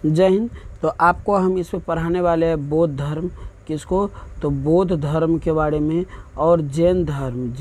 जय हिंद। तो आपको हम इस पर पढ़ाने वाले हैं बौद्ध धर्म, किसको, तो बौद्ध धर्म के बारे में, और जैन धर्म,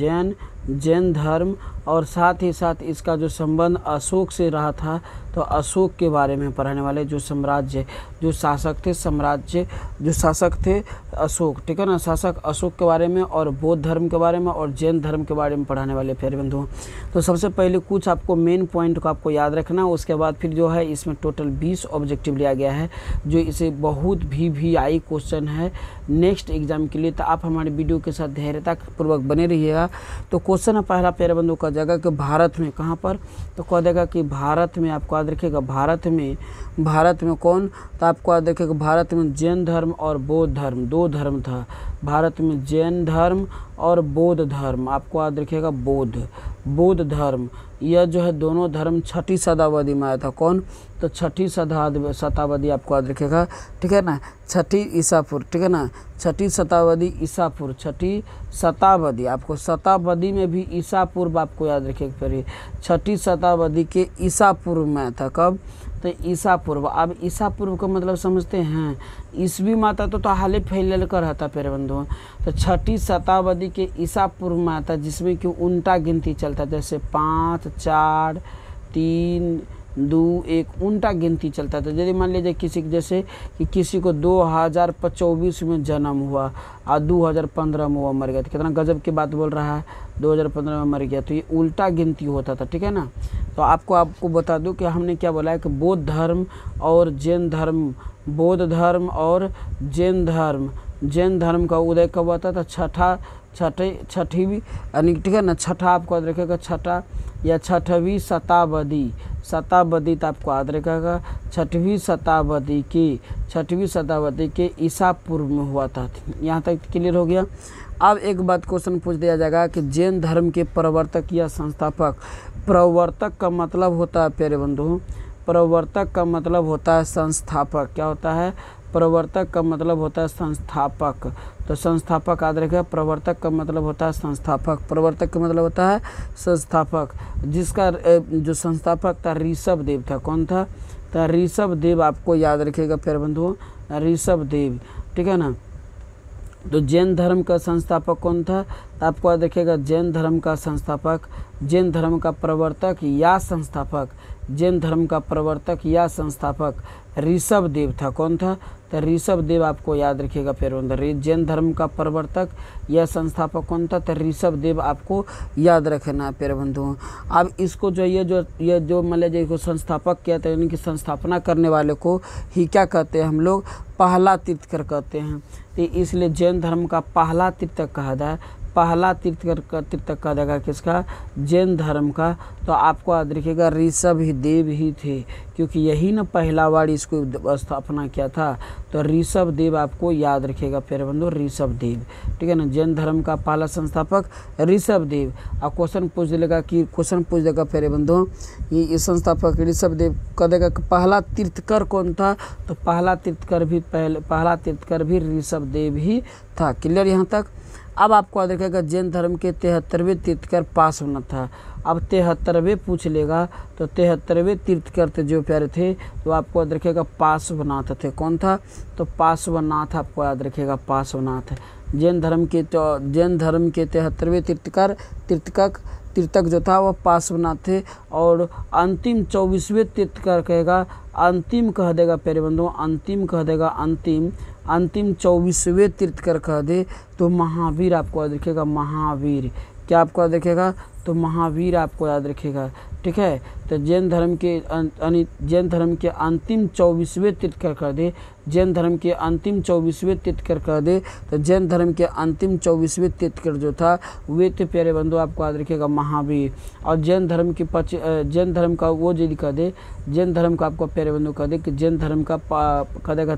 जैन धर्म, और साथ ही साथ इसका जो संबंध अशोक से रहा था, तो अशोक के बारे में पढ़ाने वाले, जो साम्राज्य, जो शासक थे, साम्राज्य जो शासक थे अशोक, ठीक है ना, शासक अशोक के बारे में, और बौद्ध धर्म के बारे में, और जैन धर्म के बारे में पढ़ाने वाले प्यारे बंधुओं। तो सबसे पहले कुछ आपको मेन पॉइंट को आपको याद रखना, उसके बाद फिर जो है इसमें टोटल 20 ऑब्जेक्टिव लिया गया है, जो इसे बहुत VVI क्वेश्चन है नेक्स्ट एग्जाम के लिए। तो आप हमारे वीडियो के साथ धैर्यता पूर्वक बने रहिएगा। तो क्वेश्चन है पहला प्यारे बंधुओं का जगह कि भारत में कहाँ पर, तो कह देगा कि भारत में, आपको याद रखिएगा भारत में कौन, तो आपको याद रखिएगा भारत में जैन धर्म और बौद्ध धर्म, 2 धर्म था भारत में, जैन धर्म और बौद्ध धर्म, आपको याद रखिएगा बौद्ध धर्म, यह जो है दोनों धर्म 6ठी शताब्दी में आया था। कौन, तो 6ठी शताब्दी आपको याद रखिएगा, ठीक है ना, 6ठी ईसापुर, ठीक है ना, 6ठी शताब्दी ईसापुर, 6ठी शताब्दी, आपको शताब्दी में भी ईसा पूर्व आपको याद रखिएगा, फिर 6ठी शताब्दी के ईसा पूर्व में आया था। कब, तो ईसा पूर्व। अब ईसा पूर्व का मतलब समझते हैं, ईसवी माता तो हाले फैलल कर रहता प्यारे बंधुओं। तो 6ठी शताब्दी के ईसा पूर्व में आता, जिसमें कि उल्टा गिनती चलता, जैसे 5 4 3 2 1 उल्टा गिनती चलता था। यदि मान लीजिए किसी जैसे कि किसी को 2024 में जन्म हुआ और 2015 में वो मर गया, तो कितना गजब की बात बोल रहा है, 2015 में मर गया, तो ये उल्टा गिनती होता था, ठीक है ना। तो आपको बता दूं कि हमने क्या बोला है कि बौद्ध धर्म और जैन धर्म, बौद्ध धर्म और जैन धर्म का उदय कब होता था, छठवीं यानी, ठीक है ना, छठा आपको याद रखेगा, छठा या 6वीं शताब्दी, तो आपको याद रखेगा 6वीं शताब्दी के ईसा पूर्व में हुआ था। यहाँ तक क्लियर हो गया। अब एक बात क्वेश्चन पूछ दिया जाएगा कि जैन धर्म के प्रवर्तक या संस्थापक, प्रवर्तक का मतलब होता है प्यारे बंधु, प्रवर्तक का मतलब होता है संस्थापक, क्या होता है, प्रवर्तक का मतलब होता है संस्थापक। तो संस्थापक याद रखेगा, प्रवर्तक का मतलब होता है संस्थापक, प्रवर्तक का मतलब होता है संस्थापक, जिसका जो संस्थापक था ऋषभ देव था। कौन था, तो ऋषभ देव, आपको याद रखिएगा प्यारे बंधुओं, ऋषभ देव, ठीक है ना। तो जैन धर्म का संस्थापक कौन था, तो आपको याद रखिएगा जैन धर्म का संस्थापक, जैन धर्म का प्रवर्तक या संस्थापक, जैन धर्म का प्रवर्तक या संस्थापक ऋषभ देव था। कौन था, तो ऋषभ देव, आपको याद रखिएगा फिर जैन धर्म का प्रवर्तक या संस्थापक कौन था, तो ऋषभ देव, आपको याद रखना है प्यारे बंधुओं। अब इसको जो ये जो मान लीजिए को संस्थापक कहते हैं, यानी कि संस्थापना करने वाले को ही क्या कहते हैं हम लोग, पहला तीर्थकर कहते हैं। तो इसलिए जैन धर्म का पहला तीर्थक कहा जाए, पहला तीर्थक कहा जाएगा किसका, जैन धर्म का। तो आपको याद रखिएगा ऋषभ देव ही थे, क्योंकि यही ना पहला बार इसको स्थापना किया था। तो ऋषभ देव आपको याद रखिएगा प्यारे बंधु, ऋषभ देव, ठीक है ना, जैन धर्म का पहला संस्थापक ऋषभ देव। अब क्वेश्चन पूछ देगा प्यारे बंधु, ये संस्थापक ऋषभ देव कह देगा कि पहला तीर्थकर कौन था, तो पहला तीर्थकर भी ऋषभ देव ही था। क्लियर यहाँ तक। अब आपको याद रखेगा जैन धर्म के 73वें तीर्थकर पार्श्वनाथ था। अब 73वें पूछ लेगा, तो 73वें तीर्थकर जो प्यारे थे, तो आपको याद रखेगा पार्श्वनाथ थे। कौन था, तो पार्श्वनाथ, आपको याद रखेगा पार्श्वनाथ। जैन धर्म के 73वें तीर्थक जो था वह पार्श्वनाथ थे। और अंतिम 24वें तीर्थकर कहेगा, अंतिम कह देगा प्यारे बंधु, अंतिम कह देगा, अंतिम 24वें तीर्थकर कह दे तो महावीर, आपको याद रखिएगा महावीर, क्या आपको याद रखेगा, तो महावीर आपको याद रखेगा, ठीक है। तो जैन धर्म के अंतिम 24वें तीर्थकर कर दे, जैन धर्म के अंतिम 24वें तीर्थकर कर दे, तो जैन धर्म के अंतिम 24वें तीर्थकर जो था वे थे प्यारे बंधु, आपको याद रखेगा महावीर। और जैन धर्म का वो यदि कह दे, जैन धर्म का आपको प्यारे बंधु कह दे कि जैन धर्म का कह देगा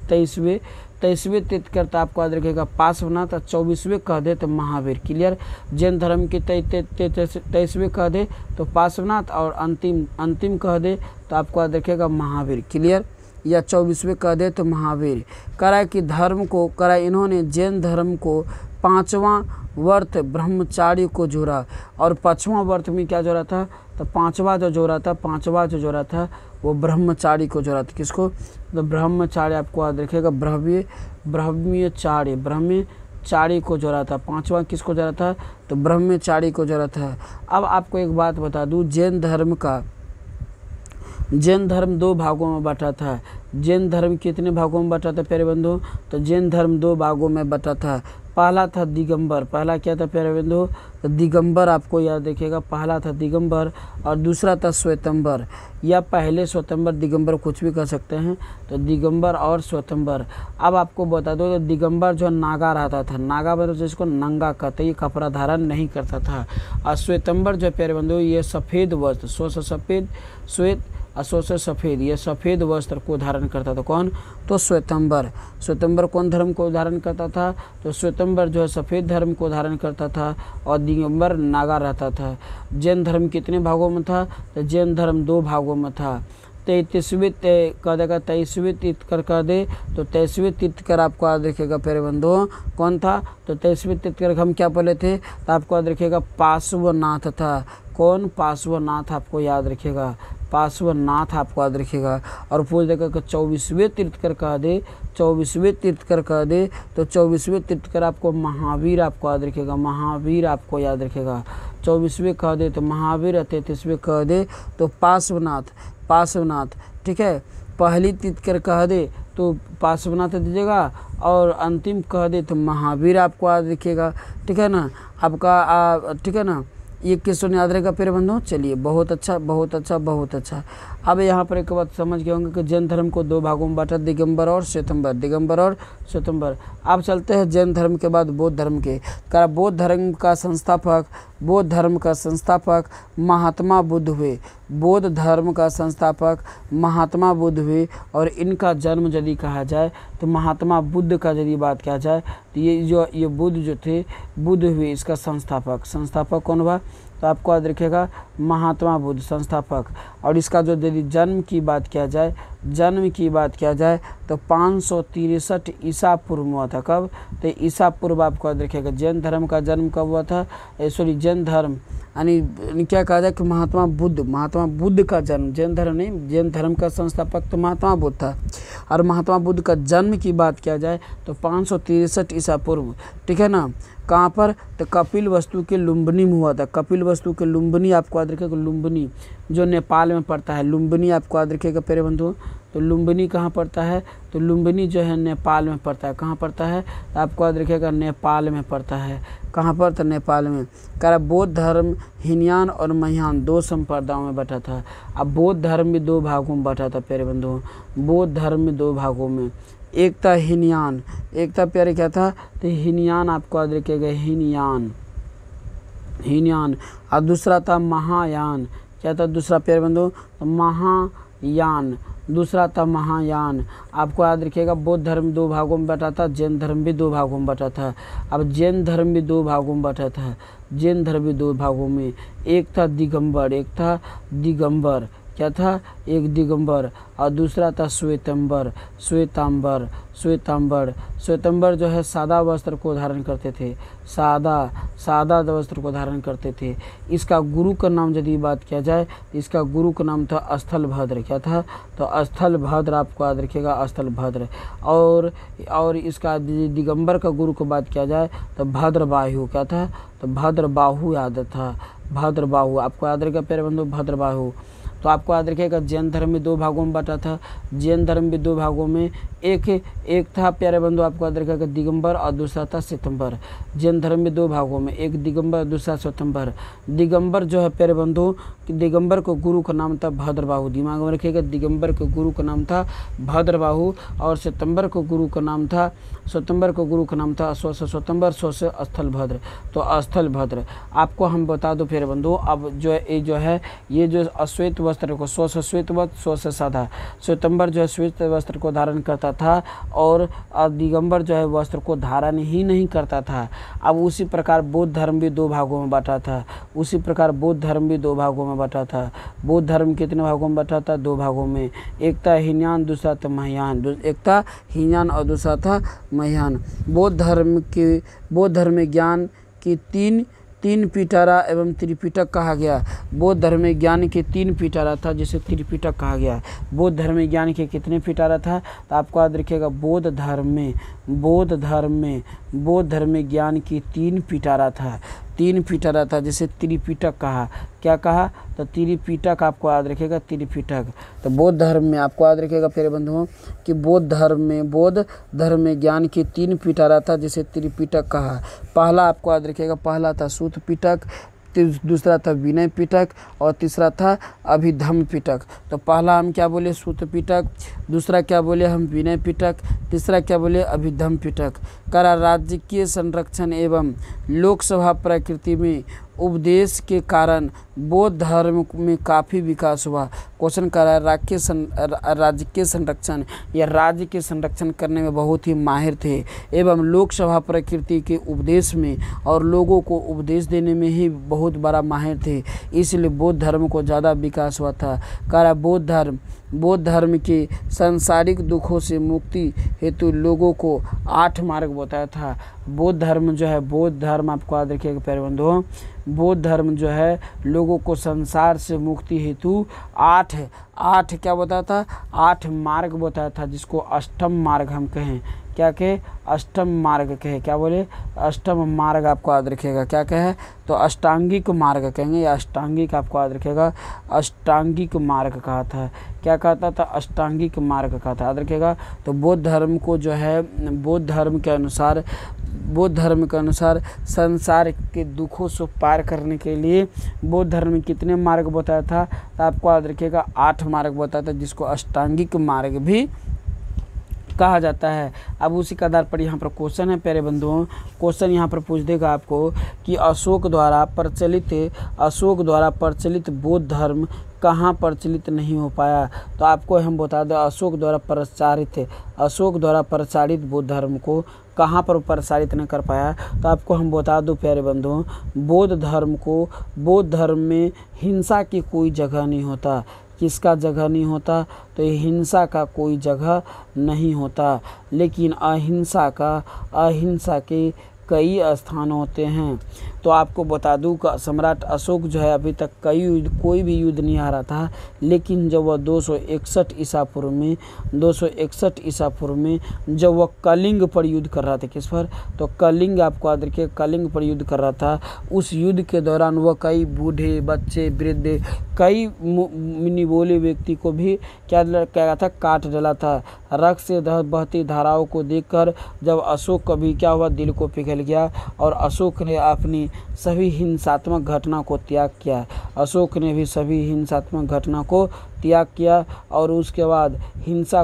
23वें तीर्थकर, तो आपको याद रखेगा पार्श्वनाथ। 24वें कह दे तो महावीर। क्लियर। जैन धर्म के 23वें कह दे तो पार्श्वनाथ, और अंतिम कह दे तो आपको याद रखेगा महावीर। क्लियर। या 24वें कह दे तो महावीर। करा कि इन्होंने जैन धर्म को 5वां वर्त ब्रह्मचारी को जोड़ा, और 5वां वर्त में क्या जोड़ा था, तो पांचवा जो जोड़ा था वो ब्रह्मचारी को जोड़ा था। किसको? तो ब्रह्मचारी आपको याद रखिएगा, ब्रह्मचारी को जोड़ा था। पांचवा किसको जोड़ा था? तो ब्रह्मचारी को जोड़ा था। अब आपको एक बात बता दूं, जैन धर्म 2 भागों में बटा था। जैन धर्म कितने भागों में बटा था प्यारे बंधु? तो जैन धर्म 2 भागों में बटा था। पहला था दिगंबर, पहला क्या था प्यारे बंधु? तो दिगंबर आपको याद रखिएगा, पहला था दिगंबर और दूसरा था श्वेतंबर, या पहले श्वेतंबर दिगंबर कुछ भी कर सकते हैं। तो दिगंबर और श्वेतंबर। अब आपको बता दो, तो दिगंबर जो नागा रहता था, नागा मतलब जिसको नंगा कहते, ये कपड़ा धारण नहीं करता था। और श्वेतंबर जो प्यारे बंधु, ये सफ़ेद वस्त्र, श्वेत सफ़ेद, ये सफ़ेद वस्त्र को धारण करता था। कौन? तो श्वेतंबर कौन धर्म को धारण करता था? तो श्वेतंबर जो है सफ़ेद धर्म को धारण करता था और दिगंबर नागा रहता था। जैन धर्म कितने भागों में था? तो जैन धर्म 2 भागों में था। 23वीं कह देगा, 23वीं तीर्थकर कह दे, तो 23वीं तीर्थकर आपको याद रखिएगा प्यारे बंधुओं, कौन था? तो 23वीं तीर्थकर हम क्या बोले थे? तो आपको याद रखिएगा पार्श्वनाथ था। कौन? पार्श्वनाथ आपको याद रखिएगा, पार्श्वनाथ आपको याद रखिएगा। और पूछ देगा कि 24वें तीर्थकर कह दे, 24वें तीर्थकर कह दे, तो 24वें तीर्थकर आपको महावीर आपको याद रखिएगा, महावीर आपको याद रखिएगा। 24वें कह दे तो महावीर, 33वें कह दे तो पार्श्वनाथ। ठीक है, पहली तीर्थकर कह दे तो पार्श्वनाथ दीजिएगा और अंतिम कह दे तो महावीर आपको याद रखिएगा। ठीक है ना आपका? ठीक है ना, ये क्वेश्चन याद रहेगा प्यारे बंधुओं। चलिए, बहुत अच्छा। अब यहाँ पर एक बात समझ गए होंगे कि जैन धर्म को 2 भागों में बांटा, दिगंबर और श्वेतंबर। अब चलते हैं जैन धर्म के बाद बौद्ध धर्म के। बौद्ध धर्म का संस्थापक महात्मा बुद्ध हुए। बौद्ध धर्म का संस्थापक महात्मा बुद्ध हुए और इनका जन्म यदि कहा जाए तो महात्मा बुद्ध का यदि बात किया जाए तो ये बुद्ध जो थे, बुद्ध हुए इसका संस्थापक कौन हुआ? तो आपको याद रखिएगा महात्मा बुद्ध संस्थापक। और इसका जो यदि जन्म की बात किया जाए तो 563 ईसा पूर्व में हुआ था। कब? तो ईसा पूर्व आपको याद रखिएगा। जैन धर्म का जन्म कब हुआ था? जैन धर्म यानी क्या कहा जाए कि महात्मा बुद्ध का जन्म, जैन धर्म नहीं, जैन धर्म का संस्थापक तो महात्मा बुद्ध था। और महात्मा बुद्ध का जन्म की बात किया जाए तो 563 ईसा पूर्व। ठीक है ना? कहाँ पर? तो कपिलवस्तु के लुम्बिनी में हुआ था। कपिलवस्तु के लुम्बिनी आपको याद रखिएगा, लुम्बिनी जो नेपाल में पड़ता है, लुम्बिनी आपको याद रखिएगा प्यारे बंधुओं। तो लुम्बिनी कहाँ पड़ता है? तो लुम्बिनी जो है नेपाल में पड़ता है। कहाँ पड़ता है? तो आपको याद रखिएगा नेपाल में पड़ता है। कहाँ पर? तो नेपाल में। बौद्ध धर्म हीनयान और महियान 2 संप्रदायों में बटा था। अब बौद्ध धर्म भी 2 भागों में बटा था प्यारे बंधुओं। बौद्ध धर्म में 2 भागों में, एक था हीनयान, एक था प्यारे क्या था? तो हीनयान आपको याद रखिएगा, हीनयान। और दूसरा था महायान। क्या था दूसरा प्यारे बंधु? तो महायान, दूसरा था महायान। आपको याद रखिएगा बौद्ध धर्म 2 भागों में बटा था, जैन धर्म भी 2 भागों में बटा था। अब जैन धर्म भी 2 भागों में बटा था, जैन धर्म भी 2 भागों में, एक था दिगंबर, क्या था? एक दिगंबर और दूसरा था श्वेतांबर जो है सादा वस्त्र को धारण करते थे, सादा वस्त्र को धारण करते थे। इसका गुरु का नाम यदि बात किया जाए, इसका गुरु का नाम था स्थलभद्र। क्या था? तो स्थलभद्र आपको याद रखिएगा, स्थलभद्र। और इसका दिगंबर का गुरु को बात किया जाए तो भद्रबाहु। क्या था? तो भद्रबाहु याद था, भद्रबाहु आपको याद रखिएगा प्यारे बंधु, भद्रबाहु। तो आपको याद रखिएगा जैन धर्म भी 2 भागों में बटा था, जैन धर्म भी 2 भागों में, एक था प्यारे बंधु आपको याद रखिएगा दिगंबर और दूसरा था श्वेतंबर। जैन धर्म भी 2 भागों में, एक दिगंबर दूसरा श्वेतंबर। दिगंबर जो है प्यारे बंधु, दिगंबर को गुरु का नाम था भद्रबाहु, दिमाग में रखिएगा, दिगंबर के गुरु का नाम था भद्रबाहु और श्वेतंबर को गुरु का नाम था श्वेतंबर स्थलभद्र। तो स्थलभद्र आपको हम बता दो प्यारे बंधु। अब ये जो अश्वेत वस्त्र को श्वेत वस्त्र से साधा, श्वेतंबर जो है श्वेत वस्त्र को धारण करता था और दिगंबर जो है वस्त्र को धारण ही नहीं करता था। अब उसी प्रकार बौद्ध धर्म भी 2 भागों में बटा था, बौद्ध धर्म कितने भागों में बटा था? 2 भागों में, एक था हीनयान दूसरा था महायान, एक था हीनयान और दूसरा था महायान। बौद्ध धर्म में ज्ञान की तीन पिटारा एवं त्रिपिटक कहा गया। बौद्ध धर्म में ज्ञान के तीन पिटारा था जिसे त्रिपिटक कहा गया। बौद्ध धर्म में ज्ञान के कितने पिटारा था? तो आपको याद रखिएगा, बौद्ध धर्म में ज्ञान की तीन पिटारा था, तीन पिटारा था जिसे त्रिपिटक कहा। क्या कहा? तो त्रिपिटक आपको याद रखिएगा, त्रिपिटक। तो बौद्ध धर्म में आपको याद रखिएगा प्यारे बंधुओं कि बौद्ध धर्म में ज्ञान की तीन पिटारा था जिसे त्रिपिटक कहा। पहला आपको याद रखिएगा, पहला था सूत पिटक, दूसरा था विनय पिटक और तीसरा था अभिधम्म पिटक। तो पहला हम क्या बोले? सूत पिटक, दूसरा क्या बोले हम? विनय पिटक, तीसरा क्या बोले? अभिधम्म पिटक। करा राजकीय संरक्षण एवं लोकसभा प्रकृति में उपदेश के कारण बौद्ध धर्म में काफ़ी विकास हुआ। क्वेश्चन कर रहा है राजकीय संरक्षण या राज्य के संरक्षण करने में बहुत ही माहिर थे एवं लोकसभा प्रकृति के उपदेश में और लोगों को उपदेश देने में ही बहुत बड़ा माहिर थे, इसलिए बौद्ध धर्म को ज़्यादा विकास हुआ था। कह रहा बौद्ध धर्म के सांसारिक दुखों से मुक्ति हेतु लोगों को 8 मार्ग बताया था। बौद्ध धर्म आपको याद रखिएगा प्यारे बंधुओं, बौद्ध धर्म जो है लोगों को संसार से मुक्ति हेतु 8 क्या बताया था? 8 मार्ग बताया था, जिसको अष्टम मार्ग हम कहें। क्या कहे? अष्टम मार्ग कहे। क्या बोले? अष्टम मार्ग आपको याद रखिएगा। क्या कहे? तो अष्टांगिक मार्ग कहेंगे या अष्टांगिक आपको याद रखिएगा, अष्टांगिक मार्ग कहा था। क्या कहता था? अष्टांगिक मार्ग कहा था, याद रखिएगा। तो बौद्ध धर्म को जो है बौद्ध धर्म के अनुसार संसार के दुखों से पार करने के लिए बौद्ध धर्म में कितने मार्ग बताया था? तो आपको याद रखिएगा 8 मार्ग बताया था, जिसको अष्टांगिक मार्ग भी कहा जाता है। अब उसी के आधार पर यहाँ पर क्वेश्चन है प्यारे बंधुओं, क्वेश्चन यहाँ पर पूछ देगा आपको कि अशोक द्वारा प्रचलित बौद्ध धर्म कहाँ प्रचलित नहीं हो पाया। तो आपको हम बता दें अशोक द्वारा प्रचारित बौद्ध धर्म को कहाँ पर प्रसारित नहीं कर पाया। तो आपको हम बता दो प्यारे बंधुओं, बौद्ध धर्म में हिंसा की कोई जगह नहीं होता। किसका जगह नहीं होता? तो हिंसा का कोई जगह नहीं होता, लेकिन अहिंसा के कई स्थान होते हैं। तो आपको बता दूं कि सम्राट अशोक जो है अभी तक कोई भी युद्ध नहीं हारा था, लेकिन जब वह 261 ईसा पूर्व में जब वह कलिंग पर युद्ध कर रहा था, किस पर? तो कलिंग आपको याद रखिए, कलिंग पर युद्ध कर रहा था। उस युद्ध के दौरान वह कई बूढ़े, बच्चे, वृद्ध, कई निबोले व्यक्ति को भी क्या था? काट डाला था। रक्त से बहती धाराओं को देखकर जब अशोक का भी क्या हुआ? दिल को पिघल गया और अशोक ने अपनी सभी हिंसात्मक घटना को त्याग किया और उसके बाद हिंसा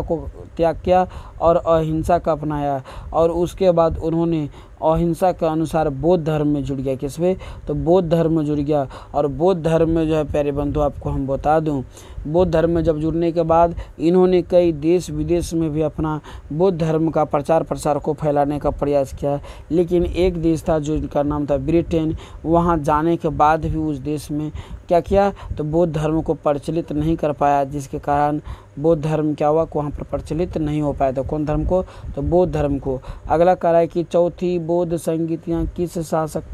को त्याग किया और अहिंसा का अपनाया और उसके बाद उन्होंने अहिंसा के अनुसार बौद्ध धर्म में जुड़ गया। किसमें? तो बौद्ध धर्म में जुड़ गया। और बौद्ध धर्म में जो है प्यारे बंधु आपको हम बता दूं, बौद्ध धर्म में जब जुड़ने के बाद इन्होंने कई देश विदेश में भी अपना बौद्ध धर्म का प्रचार प्रसार को फैलाने का प्रयास किया, लेकिन एक देश था जिसका नाम था ब्रिटेन। वहाँ जाने के बाद भी उस देश में क्या किया? तो बौद्ध धर्म को प्रचलित नहीं कर पाया, जिसके कारण बौद्ध धर्म क्या हुआ? वहाँ पर प्रचलित नहीं हो पाया था। कौन धर्म को? तो बौद्ध धर्म को। अगला कह रहा है कि चौथी बौद्ध संगीतियाँ किस शासक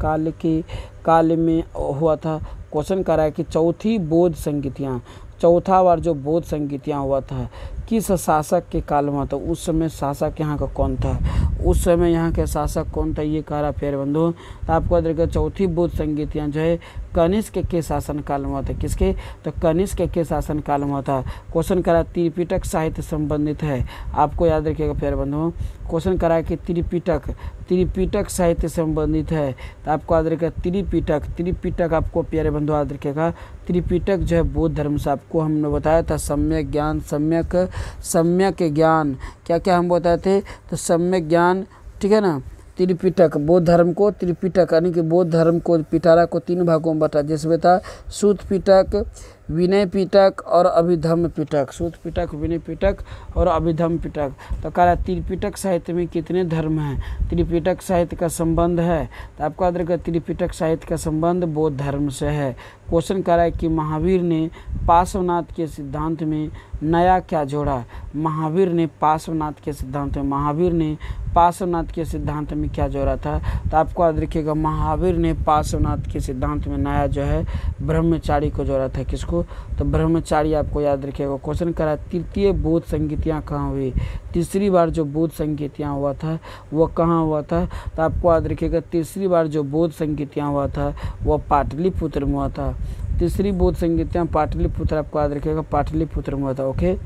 काल में हुआ था। क्वेश्चन कर रहा है कि चौथी बौद्ध संगीतियाँ, चौथा बार जो बौद्ध संगीतियाँ हुआ था किस शासक के काल में था? उस समय शासक यहाँ का कौन था? उस समय यहाँ के शासक कौन था? ये कह रहा प्यारे बंधु। तो आपको देखिए चौथी बौद्ध संगीतियाँ जो है कनिष्क के शासन काल में हुआ था। किसके? तो कनिष्क के शासन काल में हुआ था। क्वेश्चन करा त्रिपिटक साहित्य संबंधित है, आपको याद रखिएगा प्यारे बंधुओं। क्वेश्चन करा कि त्रिपिटक साहित्य संबंधित है, तो आपको याद रखिएगा त्रिपिटक आपको प्यारे बंधु याद रखिएगा। त्रिपिटक जो है बौद्ध धर्म से आपको हमने बताया था सम्यक ज्ञान क्या हम बताए थे? तो सम्यक ज्ञान, ठीक है ना। त्रिपिटक बौद्ध धर्म को त्रिपिटक यानी कि बौद्ध धर्म को पिटारा को 3 भागों में बटा, जिसमें था सूत पिटक, विनय पिटक और अभिधम्म पिटक। सूत पिटक, विनय पिटक और अभिधम्म पिटक। तो कह रहा त्रिपिटक साहित्य में कितने धर्म हैं? त्रिपिटक साहित्य का संबंध है, तो आपको याद रखिएगा त्रिपिटक साहित्य का संबंध बौद्ध धर्म से है। क्वेश्चन कर रहा है कि महावीर ने पार्श्वनाथ के सिद्धांत में नया क्या जोड़ा। महावीर ने पार्श्वनाथ के सिद्धांत में क्या जोड़ा था। तो आपको याद रखिएगा महावीर ने पार्श्वनाथ के सिद्धांत में नया जो है ब्रह्मचारी को जोड़ा था। किसको, तो ब्रह्मचारी आपको याद रखिएगा। क्वेश्चन करा तृतीय बौद्ध संगीतियाँ कहाँ हुई। तीसरी बार जो बौद्ध संगीतियाँ हुआ था वो कहाँ हुआ था। तो आपको याद रखिएगा तीसरी बार जो बौद्ध संगीतियाँ हुआ था वो पाटलिपुत्र में हुआ था। तीसरी बौद्ध संगीतियाँ पाटलिपुत्र, आपको याद रखिएगा पाटलिपुत्र में हुआ था। ओके,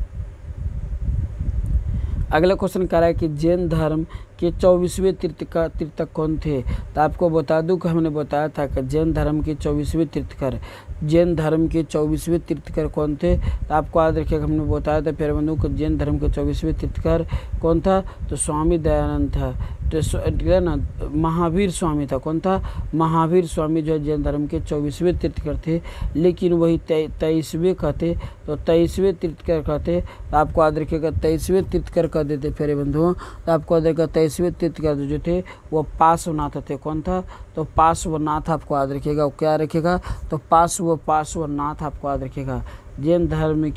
अगला क्वेश्चन कह रहा है कि जैन धर्म के 24वें तीर्थकर कौन थे। तो आपको बता दूं कि हमने बताया था कि जैन धर्म के 24वें तीर्थकर कौन थे। तो आपको याद रखिएगा हमने बताया था प्यारे बंधुओं को जैन धर्म के 24वें तीर्थकर कौन था। तो स्वामी दयानंद था। तो ना महावीर स्वामी था। कौन था, महावीर स्वामी जो है जैन धर्म के 24वें तीर्थकर थे, लेकिन वही 23वें कहते। तो 23वें तीर्थकर कहते। तो आपको याद रखिएगा 23वें तीर्थकर कह देते प्यारे बंधुओं। तो आपको याद रखिएगा 23वें तीर्थकर जो थे वो पार्श्वनाथ थे। कौन था, तो पार्श्वनाथ आपको याद रखिएगा। वो क्या रखिएगा, तो पार्श्वनाथ आपको याद रखिएगा। जैन धर्म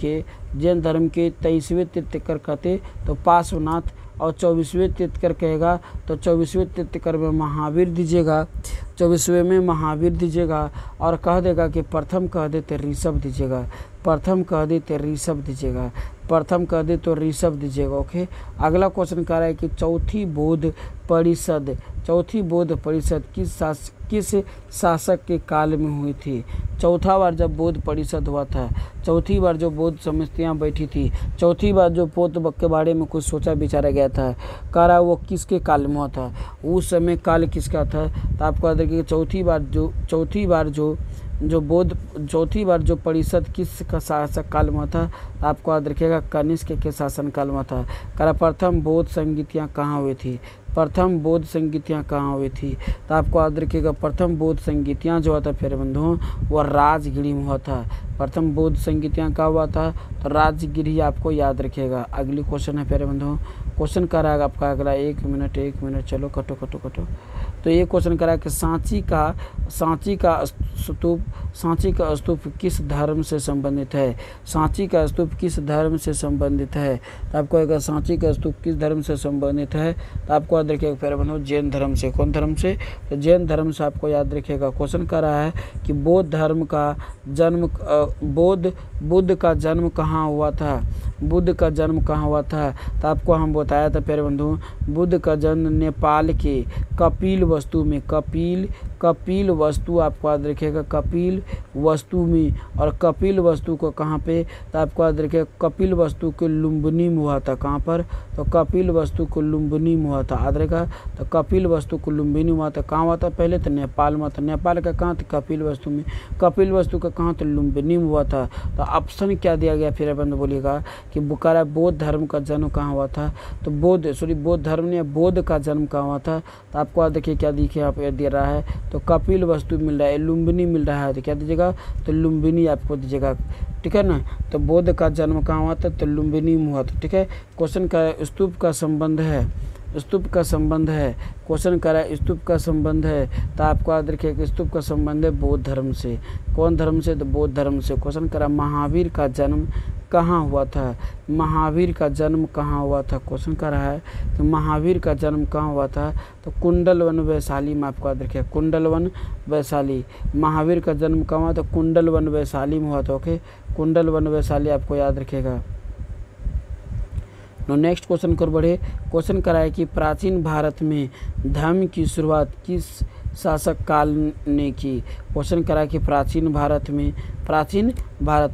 के 23वें तीर्थकर कहते तो पार्श्वनाथ, और 24वें तीर्थकर कहेगा तो 24वें तीर्थकर में महावीर दीजिएगा। 24वें में महावीर दीजिएगा और कह देगा कि प्रथम कह देते ऋषभ दीजिएगा। ओके, अगला क्वेश्चन कह रहा है कि चौथी बौद्ध परिषद किस शासक के काल में हुई थी। चौथा बार जब बौद्ध परिषद हुआ था, चौथी बार जो बौद्ध समितियाँ बैठी थी, चौथी बार जो बौद्ध के बारे में कुछ सोचा विचारा गया था, कह रहा वो किसके काल में हुआ था, उस समय काल किसका था। तो आपको याद रखिए चौथी बार जो परिषद किस का शासक काल में था। आपको याद रखिएगा कनिष्क के शासन काल में था। करा प्रथम बौद्ध संगीतियाँ कहाँ हुई थी। तो आपको याद रखिएगा प्रथम बौद्ध संगीतियाँ जो हुआ था प्यारे बंधुओं वह राजगिरी में हुआ था। प्रथम बौद्ध संगीतियाँ का हुआ था तो राजगिरी आपको याद रखिएगा। अगली क्वेश्चन है प्यारे बंधुओं, क्वेश्चन कर रहा है आपका अगला। एक मिनट चलो कटो। तो ये क्वेश्चन कर रहा है कि सांची का स्तूप किस धर्म से संबंधित है। सांची का स्तूप किस धर्म से संबंधित है। तो आपको अगर सांची का स्तूप किस धर्म से संबंधित है तो आपको याद रखिएगा प्यारे बंधुओं जैन धर्म से। कौन धर्म से, तो जैन धर्म से आपको याद रखिएगा। क्वेश्चन कर रहा है कि बुद्ध का जन्म कहाँ हुआ था। तो आपको हम बताया था प्यारे बंधुओं बुद्ध का जन्म नेपाल के कपिल वस्तु आपको याद रखिएगा कपिल वस्तु में। और कपिल वस्तु को कहाँ पे, तो आपको याद रखिएगा कपिल वस्तु के लुम्बिनी में हुआ था। कहाँ पर, तो कपिल वस्तु को लुम्बिनी में हुआ था। याद रखा, तो कपिल वस्तु को लुम्बिनी में हुआ था। कहाँ हुआ था पहले, तो नेपाल में था। नेपाल का कहाँ था, कपिल वस्तु में। कपिल वस्तु का कहाँ था, लुम्बिनी में हुआ था। तो ऑप्शन क्या दिया गया फिर बंद बोलिएगा कि बुखारा बौद्ध धर्म का जन्म कहाँ हुआ था। तो बौद्ध धर्म ने बौद्ध का जन्म कहाँ हुआ था। तो आपको देखिए क्या देखिए आप दे रहा है, तो कपिल वस्तु मिल रहा है, लुम्बिनी मिल रहा है। तो क्या दीजिएगा, तो लुम्बिनी आपको दीजिएगा। ठीक है ना, तो बौद्ध का जन्म कहाँ हुआ था, तो लुम्बिनी में हुआ था। ठीक है, क्वेश्चन का स्तूप का संबंध है। क्वेश्चन कर रहा है स्तूप का संबंध है। तो आपको याद रखिए कि स्तूप का संबंध है बौद्ध धर्म से। कौन धर्म से, तो बौद्ध धर्म से। क्वेश्चन कर रहा है महावीर का जन्म कहाँ हुआ था। क्वेश्चन कर रहा है कि महावीर का जन्म कहाँ हुआ था। तो कुंडलवन वैशाली में आपको याद रखिए, कुंडलवन वैशाली। महावीर का जन्म कहाँ हुआ, तो कुंडलवन वैशाली में हुआ था। ओके, कुंडलवन वैशाली आपको याद रखिएगा। नेक्स्ट क्वेश्चन कर बढ़े। क्वेश्चन करा है कि प्राचीन भारत में धर्म की शुरुआत किस शासक काल ने की। क्वेश्चन करा कि प्राचीन भारत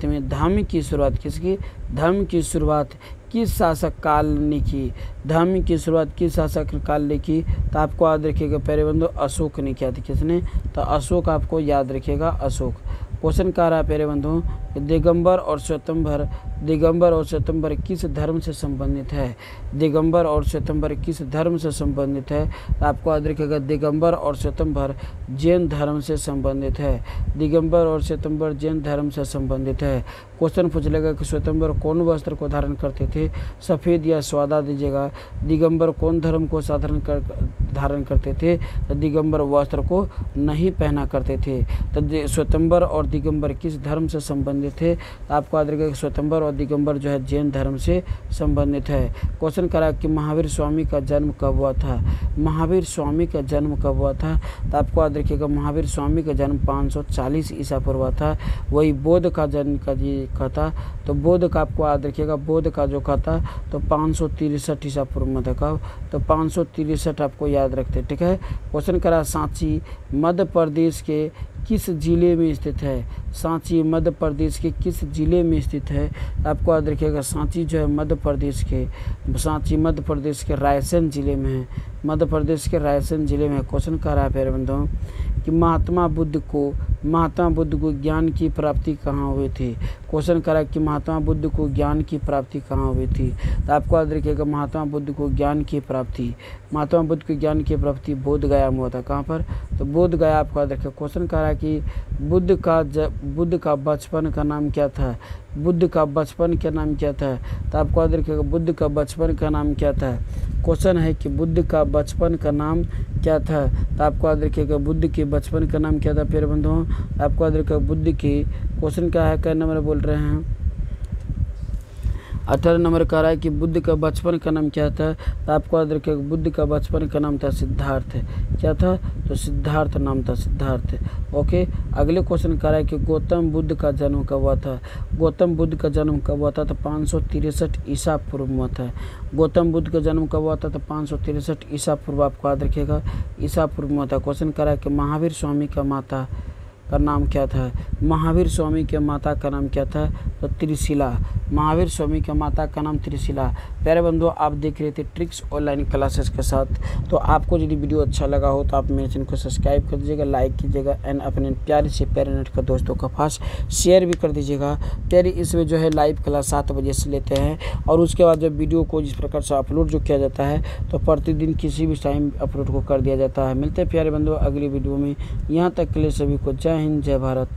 में धर्म की शुरुआत किसकी, धर्म की शुरुआत किस शासक काल ने की। धर्म की शुरुआत किस शासक काल ने की। तो आपको याद रखिएगा प्यारे बंधु अशोक ने किया था। किसने, तो अशोक आपको याद रखिएगा, अशोक। क्वेश्चन कह रहा है प्यारे बंधुओं दिगंबर और श्वेतंबर दिगंबर और श्वेतंबर किस धर्म से संबंधित है? दिगंबर और श्वेतंबर किस धर्म से संबंधित है? आपको याद रखिएगा दिगंबर और श्वेतंबर जैन धर्म से संबंधित है। दिगंबर और श्वेतंबर जैन धर्म से संबंधित है। क्वेश्चन पूछ लेगा कि श्वेतंबर कौन वस्त्र को धारण करते थे? सफ़ेद या सादा दीजिएगा। दिगंबर कौन धर्म को धारण करते थे? तो दिगंबर वस्त्र को नहीं पहना करते थे। तो श्वेतंबर और दिगंबर किस धर्म से संबंधित थे? आपको याद रखिएगा श्वेतंबर और दिगंबर जो है जैन धर्म से संबंधित है। क्वेश्चन करा कि महावीर स्वामी का जन्म कब हुआ था? महावीर स्वामी का जन्म कब हुआ था? तो आपको याद रखिएगा महावीर स्वामी का जन्म 540 ईसा पूर्व हुआ था। वही बौद्ध का जन्म का था, तो बौद्ध का आपको याद रखिएगा बौद्ध का जो का था तो 563 ईसा पूर्व में था। कब? तो 563 आपको याद रखते। ठीक है। क्वेश्चन करा सांची मध्य प्रदेश के किस जिले में स्थित है? सांची मध्य प्रदेश के किस जिले में स्थित है? आपको याद रखिएगा सांची जो है सांची मध्य प्रदेश के रायसेन जिले में है। मध्य प्रदेश के रायसेन जिले में। क्वेश्चन कर रहा है प्यारे बंधुओं कि महात्मा बुद्ध को ज्ञान की प्राप्ति कहाँ हुई थी? क्वेश्चन करा कि महात्मा बुद्ध को ज्ञान की प्राप्ति कहाँ हुई थी? तो आपको याद रखिएगा महात्मा बुद्ध को ज्ञान की प्राप्ति बोध गया में हुआ था। कहाँ पर? तो बोध गया आपको याद रखिएगा। क्वेश्चन करा कि बुद्ध का बचपन का नाम क्या था? बुद्ध का बचपन का नाम क्या था? तो आपको याद रखिएगा बुद्ध का बचपन का नाम क्या था? क्वेश्चन है कि बुद्ध का बचपन का नाम क्या था? तो आपको याद रखिएगा बुद्ध के बचपन का नाम क्या था प्यारे बंधुओं? आपको याद रखिएगा बुद्ध की क्वेश्चन क्या है, कै नंबर बोल रहे हैं? 18 नंबर कह रहा है कि बुद्ध का बचपन का नाम क्या था? तो आपको याद रखिएगा बुद्ध का बचपन का नाम था सिद्धार्थ। क्या था? तो सिद्धार्थ नाम था, सिद्धार्थ। ओके। अगले क्वेश्चन कह रहा है कि गौतम बुद्ध का जन्म कब हुआ था? गौतम बुद्ध का जन्म कब हुआ था? तो 563 ईसा पूर्व हुआ था। गौतम बुद्ध का जन्म कब हुआ था? तो 563 ईसा पूर्व आपको याद रखिएगा ईसा पूर्व हुआ था। क्वेश्चन कह रहा है कि महावीर स्वामी का माता का नाम क्या था? महावीर स्वामी के माता का नाम क्या था? तो त्रिशिला। महावीर स्वामी के माता का नाम त्रिशिला। प्यारे बंधुओं आप देख रहे थे ट्रिक्स ऑनलाइन क्लासेस के साथ। तो आपको यदि वीडियो अच्छा लगा हो तो आप मेरे चैनल को सब्सक्राइब कर दीजिएगा, लाइक कीजिएगा एंड अपने प्यारे से प्यारे नेट का दोस्तों का पास शेयर भी कर दीजिएगा। प्यारे इसमें जो है लाइव क्लास 7 बजे से लेते हैं और उसके बाद जब वीडियो को जिस प्रकार से अपलोड जो किया जाता है तो प्रतिदिन किसी भी टाइम अपलोड को कर दिया जाता है। मिलते हैं प्यारे बंधुओं अगली वीडियो में। यहाँ तक के लिए सभी को जय हिंद, जय भारत।